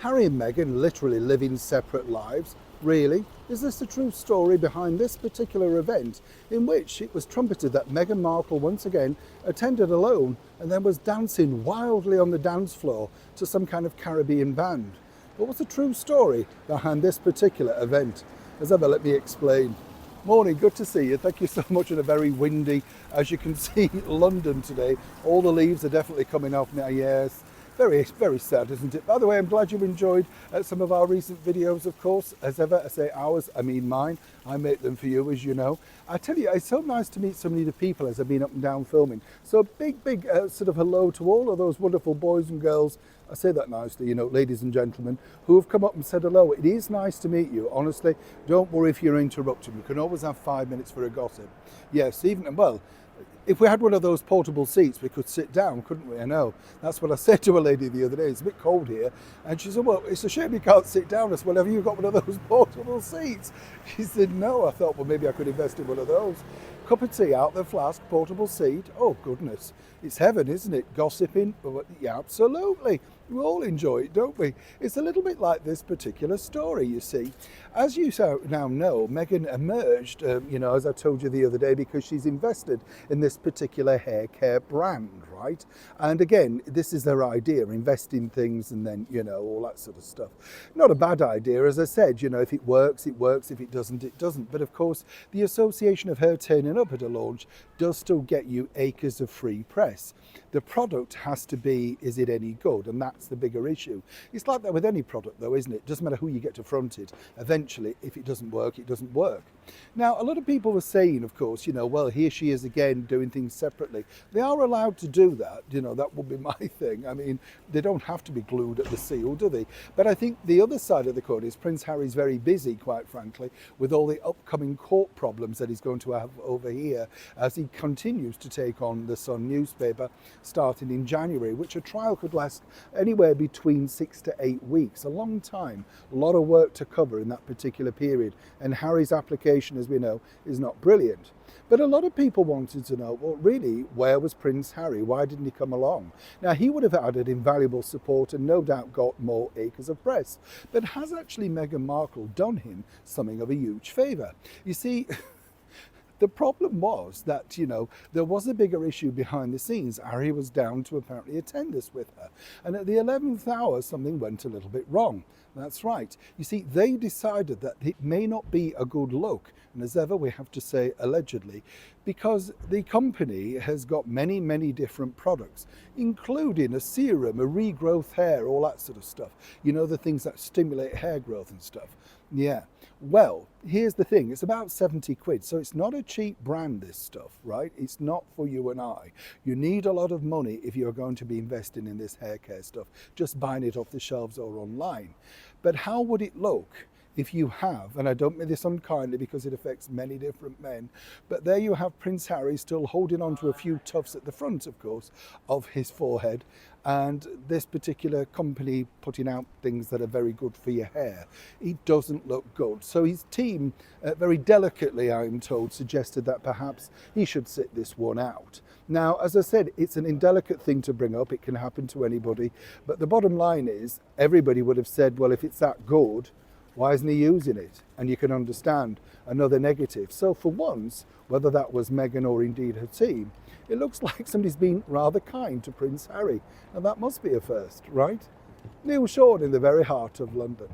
Harry and Meghan literally living separate lives. Really? Is this the true story behind this particular event, in which it was trumpeted that Meghan Markle once again attended alone and then was dancing wildly on the dance floor to some kind of Caribbean band? But what's the true story behind this particular event? As ever, let me explain. Morning, good to see you. Thank you so much in a very windy, as you can see, London today. All the leaves are definitely coming off now, yes. Very, very sad, isn't it? By the way, I'm glad you've enjoyed some of our recent videos, of course. As ever, I say ours, I mean mine. I make them for you, as you know. I tell you, it's so nice to meet so many of the people as I've been up and down filming. So big sort of hello to all of those wonderful boys and girls. I say that nicely, you know, ladies and gentlemen, who have come up and said hello. It is nice to meet you, honestly. Don't worry if you're interrupted. We can always have 5 minutes for a gossip. Yes, even, well, if we had one of those portable seats, we could sit down, couldn't we? I know. That's what I said to a lady the other day. It's a bit cold here. And she said, well, it's a shame you can't sit down. I said, well, have you got one of those portable seats? She said, no. I thought, well, maybe I could invest in one of those. Cup of tea out the flask, portable seat. Oh, goodness. It's heaven, isn't it? Gossiping. Yeah, absolutely. We all enjoy it, don't we? It's a little bit like this particular story, you see. As you now know, Meghan emerged, you know, as I told you the other day, because she's invested in this particular hair care brand, right? And again, this is their idea, invest in things and then, you know, all that sort of stuff. Not a bad idea, as I said, you know, if it works, it works. If it doesn't, it doesn't. But of course, the association of her turning up at a launch does still get you acres of free press. The product has to be, is it any good? And that's the bigger issue. It's like that with any product though, isn't it? Doesn't matter who you get to front it. Eventually, if it doesn't work, it doesn't work. Now, a lot of people were saying, of course, you know, well, here she is again doing things separately. They are allowed to do that. You know, that would be my thing. I mean, they don't have to be glued at the seal, do they? But I think the other side of the coin is Prince Harry's very busy, quite frankly, with all the upcoming court problems that he's going to have over here as he continues to take on the Sun newspaper starting in January, which a trial could last anywhere between 6 to 8 weeks. A long time, a lot of work to cover in that particular period. And Harry's application, as we know, is not brilliant. But a lot of people wanted to know, well, really, where was Prince Harry? Why didn't he come along? Now, he would have added invaluable support and no doubt got more acres of press. But has actually Meghan Markle done him something of a huge favour? You see, the problem was that, you know, there was a bigger issue behind the scenes. Harry was down to apparently attend this with her. And at the 11th hour, something went a little bit wrong. That's right. You see, they decided that it may not be a good look. And as ever, we have to say allegedly, because the company has got many, many different products, including a serum, a regrowth hair, all that sort of stuff. You know, the things that stimulate hair growth and stuff. Yeah. Well, here's the thing. It's about 70 quid. So it's not a cheap brand, this stuff, right? It's not for you and I. You need a lot of money if you're going to be investing in this hair care stuff, just buying it off the shelves or online. But how would it look if you have, and I don't mean this unkindly because it affects many different men, but there you have Prince Harry still holding on to a few tufts at the front, of course, of his forehead, and this particular company putting out things that are very good for your hair. It doesn't look good. So his team, very delicately, I'm told, suggested that perhaps he should sit this one out. Now, as I said, it's an indelicate thing to bring up. It can happen to anybody. But the bottom line is, everybody would have said, well, if it's that good, why isn't he using it? And you can understand another negative. So for once, whether that was Meghan or indeed her team, it looks like somebody's been rather kind to Prince Harry. And that must be a first, right? Neil Shawn in the very heart of London.